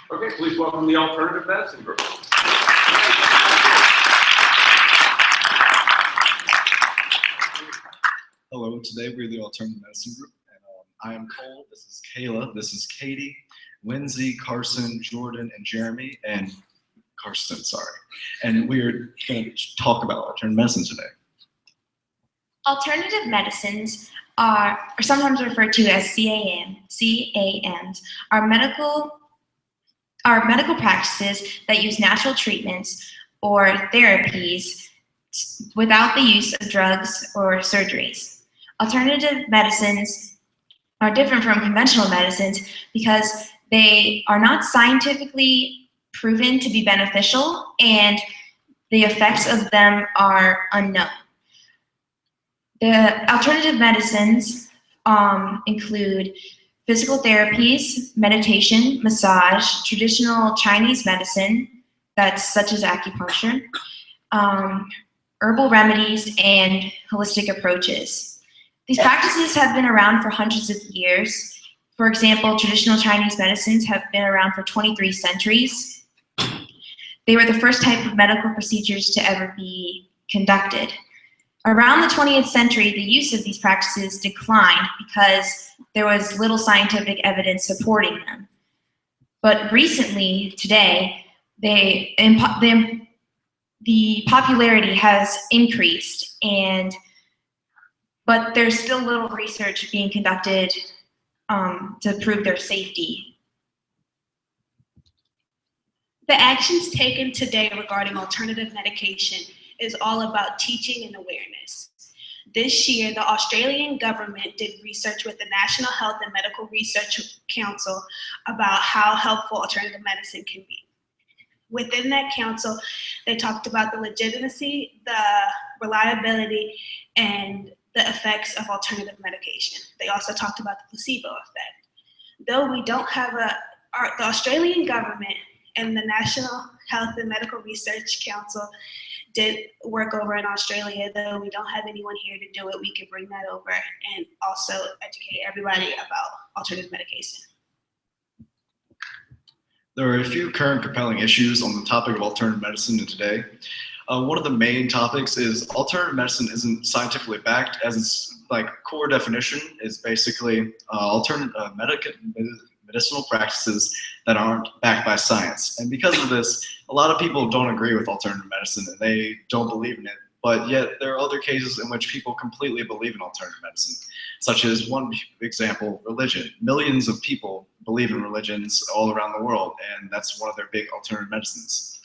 Okay, please welcome the alternative medicine group. Hello, today we're the alternative medicine group, and I am Cole, this is Kayla, this is Katie, Lindsay, Carson, Jordan, and Jeremy, and Carson, sorry. And we're going to talk about alternative medicine today. Alternative medicines are sometimes referred to as CANs, are medical practices that use natural treatments or therapies without the use of drugs or surgeries. Alternative medicines are different from conventional medicines because they are not scientifically proven to be beneficial and the effects of them are unknown. The alternative medicines include physical therapies, meditation, massage, traditional Chinese medicine, that's such as acupuncture, herbal remedies, and holistic approaches. These practices have been around for hundreds of years. For example, traditional Chinese medicines have been around for 23 centuries. They were the first type of medical procedures to ever be conducted. Around the 20th century, the use of these practices declined because there was little scientific evidence supporting them. But recently, today, the popularity has increased, but there's still little research being conducted to prove their safety. The actions taken today regarding alternative medication is all about teaching and awareness. This year, the Australian government did research with the National Health and Medical Research Council about how helpful alternative medicine can be. Within that council, they talked about the legitimacy, the reliability, and the effects of alternative medication. They also talked about the placebo effect. Though we don't have the Australian government and the National Health and Medical Research Council did work over in Australia, though we don't have anyone here to do it, we can bring that over and also educate everybody about alternative medication. There are a few current compelling issues on the topic of alternative medicine today. One of the main topics is alternative medicine isn't scientifically backed, as its core definition is basically medicinal practices that aren't backed by science. And because of this, a lot of people don't agree with alternative medicine and they don't believe in it. But yet there are other cases in which people completely believe in alternative medicine, such as one example, religion. Millions of people believe in religions all around the world, and that's one of their big alternative medicines.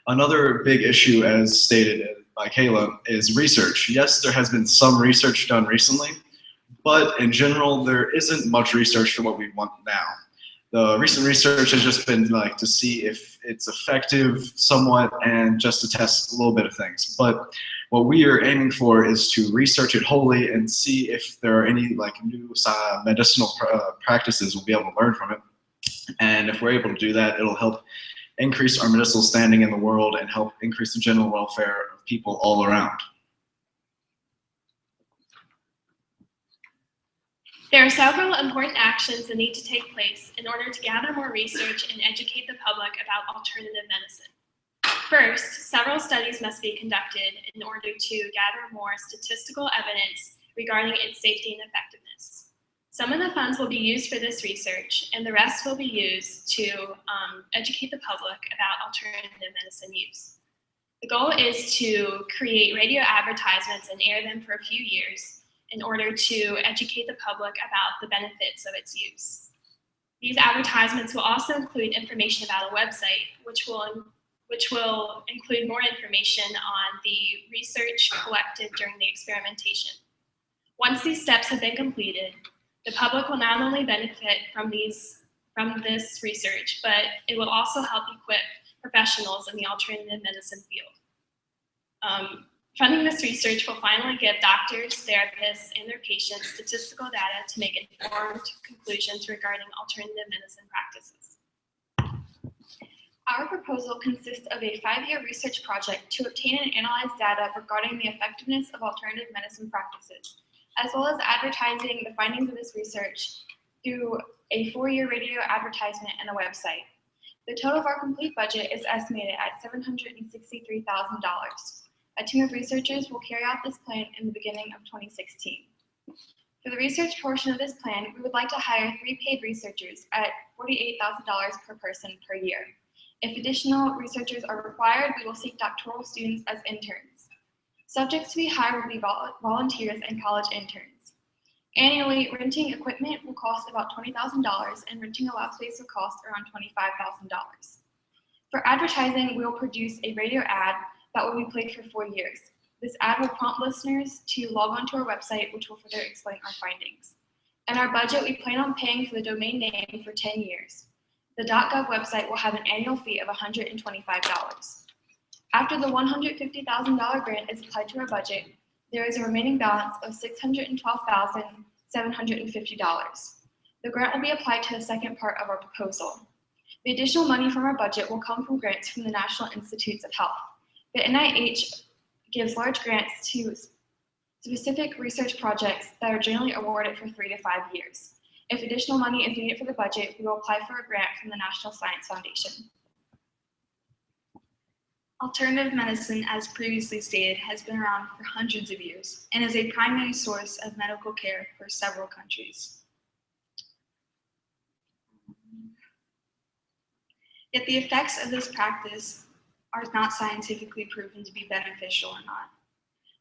Another big issue, as stated by Kayla, is research. Yes, there has been some research done recently, but in general, there isn't much research for what we want now. The recent research has just been to see if it's effective somewhat and just to test a little bit of things. But what we are aiming for is to research it wholly and see if there are any new medicinal practices we'll be able to learn from it. And if we're able to do that, it'll help increase our medicinal standing in the world and help increase the general welfare of people all around. There are several important actions that need to take place in order to gather more research and educate the public about alternative medicine. First, several studies must be conducted in order to gather more statistical evidence regarding its safety and effectiveness. Some of the funds will be used for this research, and the rest will be used to educate the public about alternative medicine use. The goal is to create radio advertisements and air them for a few years in order to educate the public about the benefits of its use. These advertisements will also include information about a website, which will include more information on the research collected during the experimentation. Once these steps have been completed, the public will not only benefit from this research, but it will also help equip professionals in the alternative medicine field. Funding this research will finally give doctors, therapists, and their patients statistical data to make informed conclusions regarding alternative medicine practices. Our proposal consists of a 5-year research project to obtain and analyze data regarding the effectiveness of alternative medicine practices, as well as advertising the findings of this research through a 4-year radio advertisement and a website. The total of our complete budget is estimated at $763,000. A team of researchers will carry out this plan in the beginning of 2016. For the research portion of this plan, we would like to hire 3 paid researchers at $48,000 per person per year. If additional researchers are required, we will seek doctoral students as interns. Subjects to be hired will be volunteers and college interns. Annually, renting equipment will cost about $20,000 and renting a lab space will cost around $25,000. For advertising, we will produce a radio ad that will be played for 4 years. This ad will prompt listeners to log on to our website, which will further explain our findings. In our budget, we plan on paying for the domain name for 10 years. The .gov website will have an annual fee of $125. After the $150,000 grant is applied to our budget, there is a remaining balance of $612,750. The grant will be applied to the second part of our proposal. The additional money from our budget will come from grants from the National Institutes of Health. The NIH gives large grants to specific research projects that are generally awarded for 3 to 5 years. If additional money is needed for the budget, we will apply for a grant from the National Science Foundation. Alternative medicine, as previously stated, has been around for hundreds of years and is a primary source of medical care for several countries. Yet the effects of this practice are not scientifically proven to be beneficial or not.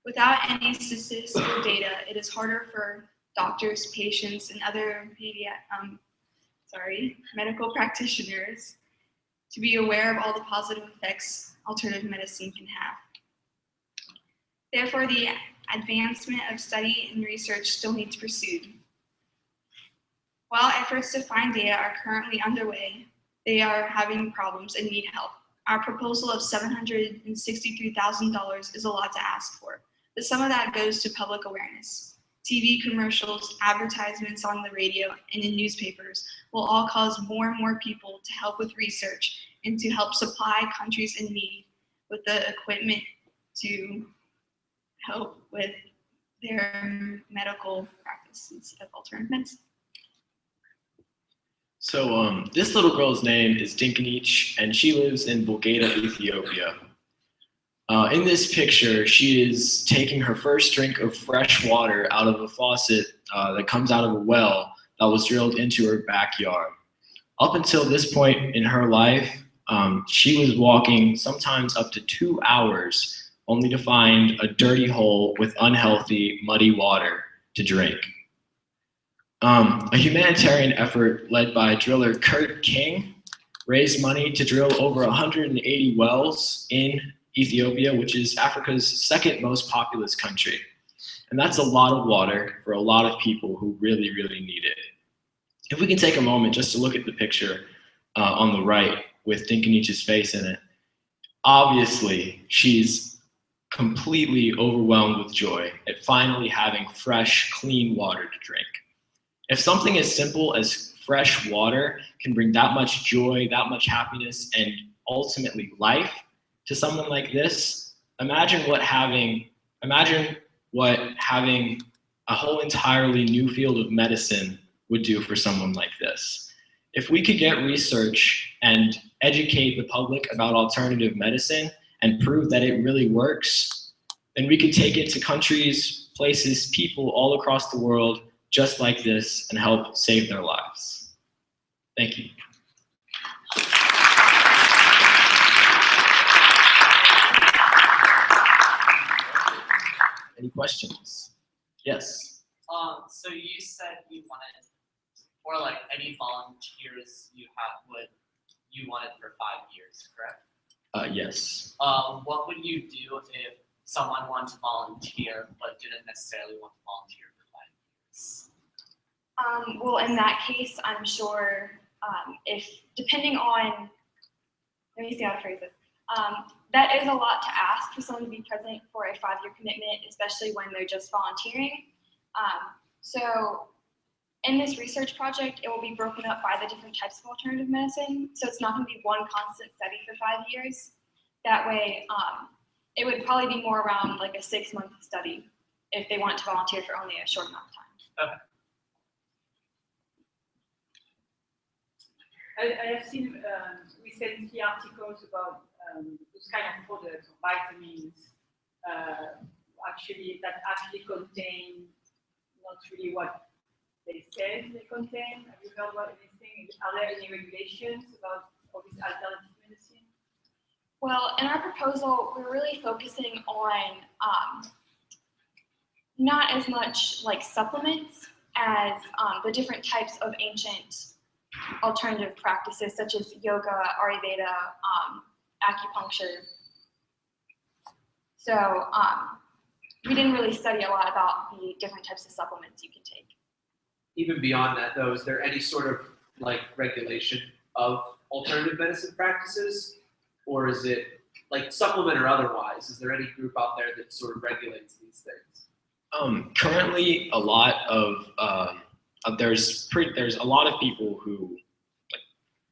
Without any statistical data, it is harder for doctors, patients, and other medical practitioners to be aware of all the positive effects alternative medicine can have. Therefore, the advancement of study and research still needs pursued. While efforts to find data are currently underway, they are having problems and need help. Our proposal of $763,000 is a lot to ask for, but some of that goes to public awareness. TV commercials, advertisements on the radio, and in newspapers will all cause more and more people to help with research and to help supply countries in need with the equipment to help with their medical practices of alternative medicine. So this little girl's name is Dinkinich, and she lives in Bulgaria, Ethiopia. In this picture, she is taking her first drink of fresh water out of a faucet that comes out of a well that was drilled into her backyard. Up until this point in her life, she was walking sometimes up to 2 hours only to find a dirty hole with unhealthy, muddy water to drink. A humanitarian effort led by driller Kurt King raised money to drill over 180 wells in Ethiopia, which is Africa's second most populous country. And that's a lot of water for a lot of people who really, really need it. If we can take a moment just to look at the picture on the right with Dinkinich's face in it, obviously she's completely overwhelmed with joy at finally having fresh, clean water to drink. If something as simple as fresh water can bring that much joy, that much happiness, and ultimately life to someone like this, imagine what having a whole entirely new field of medicine would do for someone like this. If we could get research and educate the public about alternative medicine, and prove that it really works, then we could take it to countries, places, people all across the world just like this and help save their lives. Thank you. Any questions? Yes. So you said you wanted, or like any volunteers you wanted for 5 years, correct? Yes. What would you do if someone wanted to volunteer but didn't necessarily want to volunteer for 5 years? Well, in that case, I'm sure if, depending on, let me see how to phrase this. That is a lot to ask for someone to be present for a 5-year commitment, especially when they're just volunteering. So in this research project, it will be broken up by the different types of alternative medicine. So it's not going to be one constant study for 5 years. That way, it would probably be more around like a 6-month study if they want to volunteer for only a short amount of time. Okay. I have seen recently articles about those kind of products, vitamins, that actually contain not really what they said they contain. Have you heard about anything? Are there any regulations about all this alternative medicine? Well, in our proposal, we're really focusing on not as much like supplements as the different types of ancient alternative practices such as yoga, Ayurveda, acupuncture. So we didn't really study a lot about the different types of supplements you can take. Even beyond that, though, is there any sort of like regulation of alternative medicine practices, or is it like supplement or otherwise? Is there any group out there that sort of regulates these things? Currently, a lot of there's a lot of people who like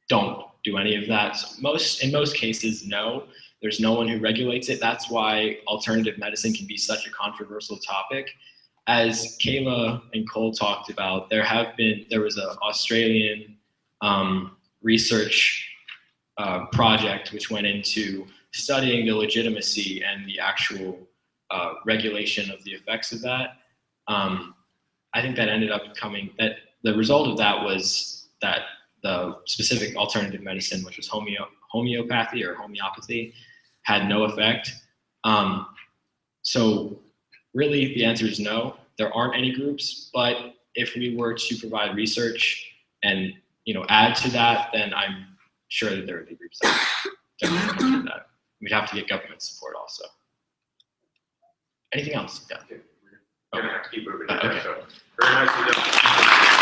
don't do any of that. So in most cases, no. There's no one who regulates it. That's why alternative medicine can be such a controversial topic. As Kayla and Cole talked about, there was an Australian research project which went into studying the legitimacy and the actual regulation of the effects of that. I think that ended up the result of that was that the specific alternative medicine, which was homeopathy or homeopathy, had no effect. So really the answer is no, there aren't any groups, but if we were to provide research and add to that, then I'm sure that there would be groups that would do that. We'd have to get government support also. Anything else? Yeah. We're gonna have to keep moving. Okay. So, very nicely done.